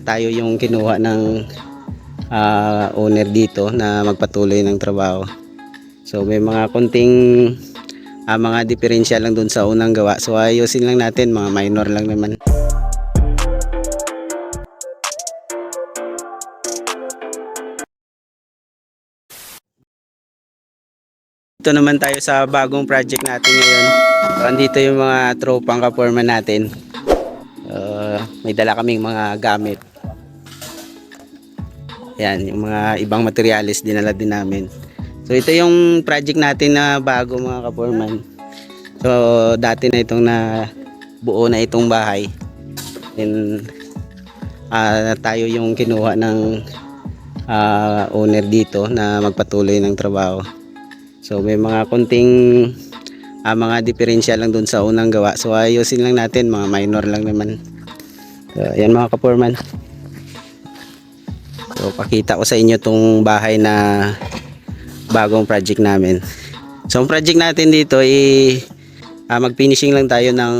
tayo yung kinuha ng owner dito na magpatuloy ng trabaho. So may mga konting mga diferensya lang dun sa unang gawa. So ayusin lang natin, mga minor lang naman. Ito naman tayo sa bagong project natin ngayon. So, andito yung mga tropang ka-foreman natin. May dala kaming mga gamit. Yan, yung mga ibang materialis dinala din namin. So ito yung project natin na bago, mga ka-foreman. So dati na itong buo na itong bahay. Then tayo yung kinuha ng owner dito na magpatuloy ng trabaho. So may mga konting mga diferensya lang dun sa unang gawa. So ayusin lang natin, mga minor lang naman. So ayan, mga ka-foreman. So pakita ko sa inyo tong bahay na bagong project namin. So ang project natin dito mag-finishing lang tayo ng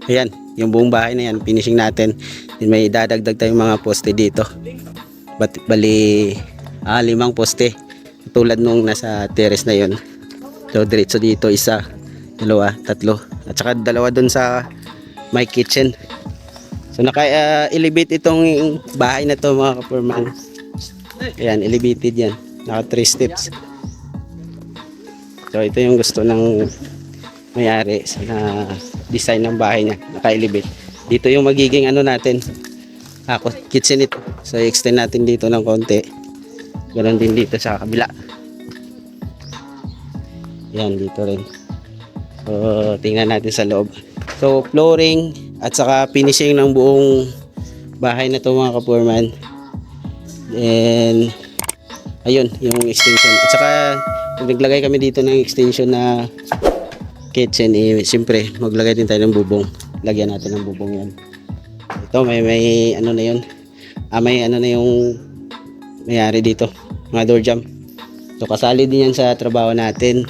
ayan, yung buong bahay na yan, finishing natin. Then may dadagdag tayong mga poste dito. Bali 5 poste. Tulad nung nasa terrace na yon. So diretso dito, 1, 2, 3, at saka 2 dun sa my kitchen. So naka-elevate itong bahay na to, mga ka-foreman. Ayan, elevated yan, naka 3 steps. So ito yung gusto ng may-ari na design ng bahay niya, naka-elevate. Dito yung magiging natin, kitchen ito. So i-extend natin dito ng konti. Ganon din dito sa kabila. Yan, dito rin. So tingnan natin sa loob. So flooring at saka finishing ng buong bahay na to, mga ka-foreman. And ayun, yung extension. At saka kung naglagay kami dito ng extension na kitchen, siyempre maglagay din tayo ng bubong. Lagyan natin ng bubong yan. Ito may na yun. May na yung mayari dito, mga door jam. So kasali din yan sa trabaho natin.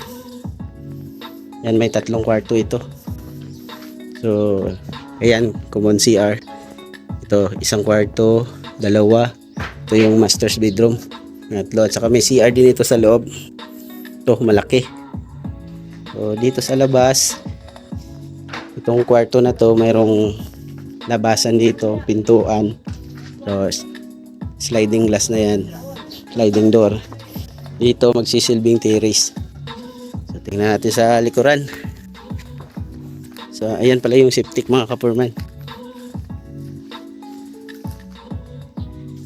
Yan, may 3 kwarto ito. So ayan, common CR. Ito 1 kwarto, 2. Ito yung master's bedroom, 3. At saka may CR din ito sa loob. Ito malaki. So dito sa labas, itong kwarto na to, mayroong labasan dito, pintuan. So sliding glass na yan, sliding door. Dito magsisilbing terrace. So tingnan natin sa likuran. So ayan pala yung septic, mga ka-foreman.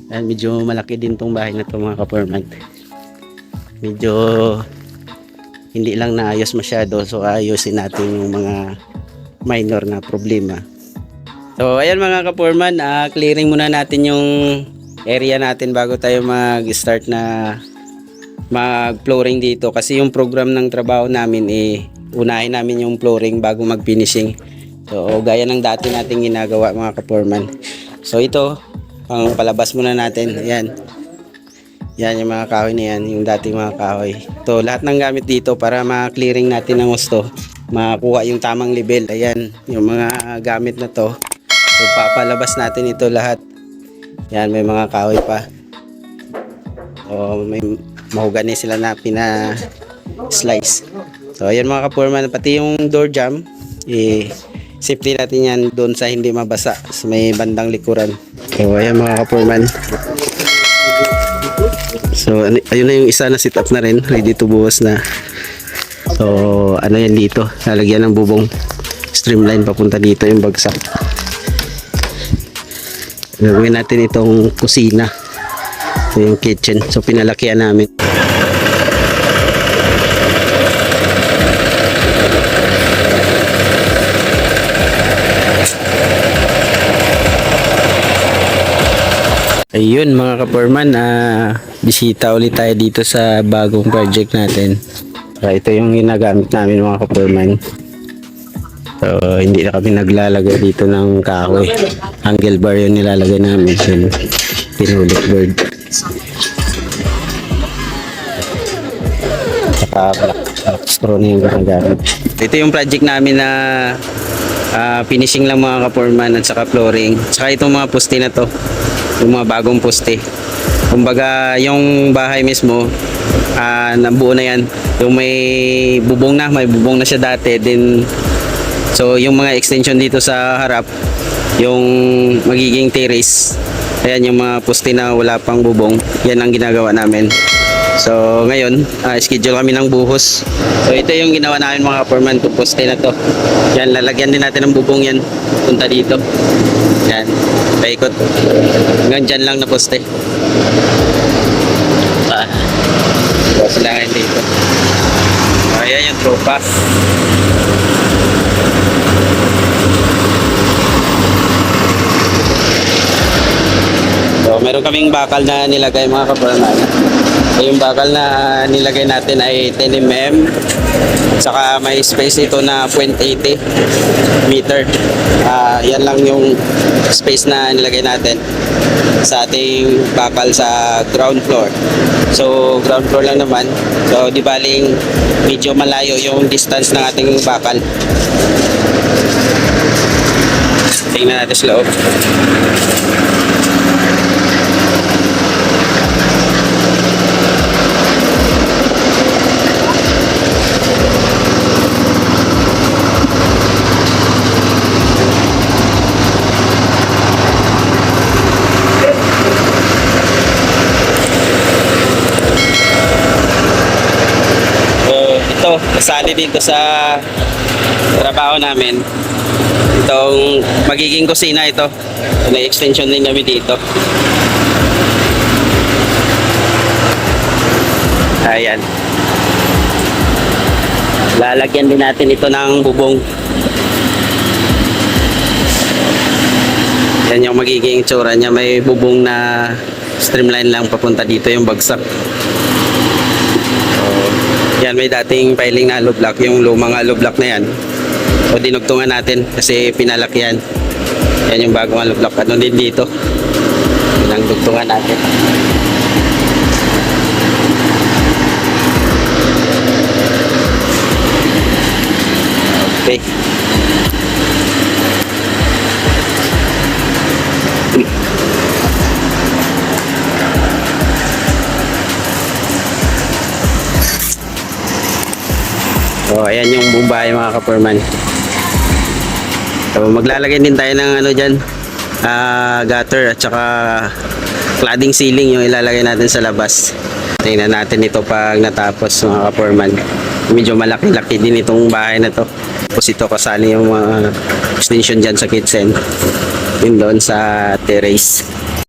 Ayan, medyo malaki din tong bahay na to, mga ka-foreman. Medyo hindi lang naayos masyado. So ayusin natin yung mga minor na problema. So ayan, mga ka-foreman, clearing muna natin yung area natin bago tayo mag-start na mag-flooring dito. Kasi yung program ng trabaho namin unahin namin yung flooring bago mag-finishing. So gaya ng dati nating ginagawa, mga ka-foreman. So ito, ang palabas muna natin. Ayan. Yan yung mga kahoy na yan, yung dating mga kahoy. Ito, lahat ng gamit dito para ma-clearing natin ng gusto, makakuha yung tamang level. Ayan, yung mga gamit na to. So papalabas natin ito lahat. Yan, may mga kahoy pa. So may mahogani sila na pina-slice. So ayan, mga ka-foreman, pati yung door jamb, safety natin yan doon sa hindi mabasa sa may bandang likuran. So ayan, mga ka-foreman. So ayun na yung isa na sit up na rin, ready to buhos na. So yan dito, lalagyan ng bubong, streamline papunta dito yung bagsak. Gagawin natin itong kusina. Ito yung kitchen. So pinalakihan namin. Ayun, mga ka-foreman, bisita ulit tayo dito sa bagong project natin. Ito yung ginagamit namin, mga ka-foreman. So hindi na kami naglalagay dito ng kahoy. Angle bar yung nilalagay namin. So, pinulik board. Saka black straw na yung ginagamit. Ito yung project namin na finishing lang mga ka-foreman at saka flooring. Saka itong mga poste na to, yung mga bagong poste. Kumbaga yung bahay mismo, nabuo na yan. Yung may bubong na siya dati. Then, so yung mga extension dito sa harap, yung magiging terrace. Ayan yung mga poste na wala pang bubong. Yan ang ginagawa namin. So ngayon, schedule kami ng buhos. So ito yung ginawa namin mga ka-foreman, to poste na to. Yan, lalagyan din natin ng bubong yan. Punta dito. Yan, paikot. Hanggang dyan lang na poste. So sila ngayon dito. Ayan yung tropa. So meron kaming bakal na nilagay mga ka-foreman. So, yung bakal na nilagay natin ay 10 mm. Saka may space ito na 0.80 meter. Yan lang yung space na nilagay natin sa ating bakal sa ground floor. So ground floor lang naman. So di baling medyo malayo yung distance ng ating bakal. Tingnan natin sa loob. Kasali dito sa trabaho namin itong magiging kusina ito. May extension din kami dito. Ayan, lalagyan din natin ito ng bubong. Yan yung magiging tsura niya. May bubong na streamline lang papunta dito yung bagsak. Yan, may dating piling na hollow block, yung lumang hollow block na yan. O dinugtungan natin kasi pinalaki yan. Yan yung bagong hollow block. Ano din dito? Yan ang dugtungan natin. Okay. So ayan yung bumbahay mga ka-foreman. So maglalagay din tayo ng ano dyan, gutter at saka cladding ceiling yung ilalagay natin sa labas. Tingnan natin ito pag natapos mga ka-foreman. Medyo malaki-laki din itong bahay na to. Tapos ito kasali yung mga extension dyan sa kitchen. Yun doon sa terrace.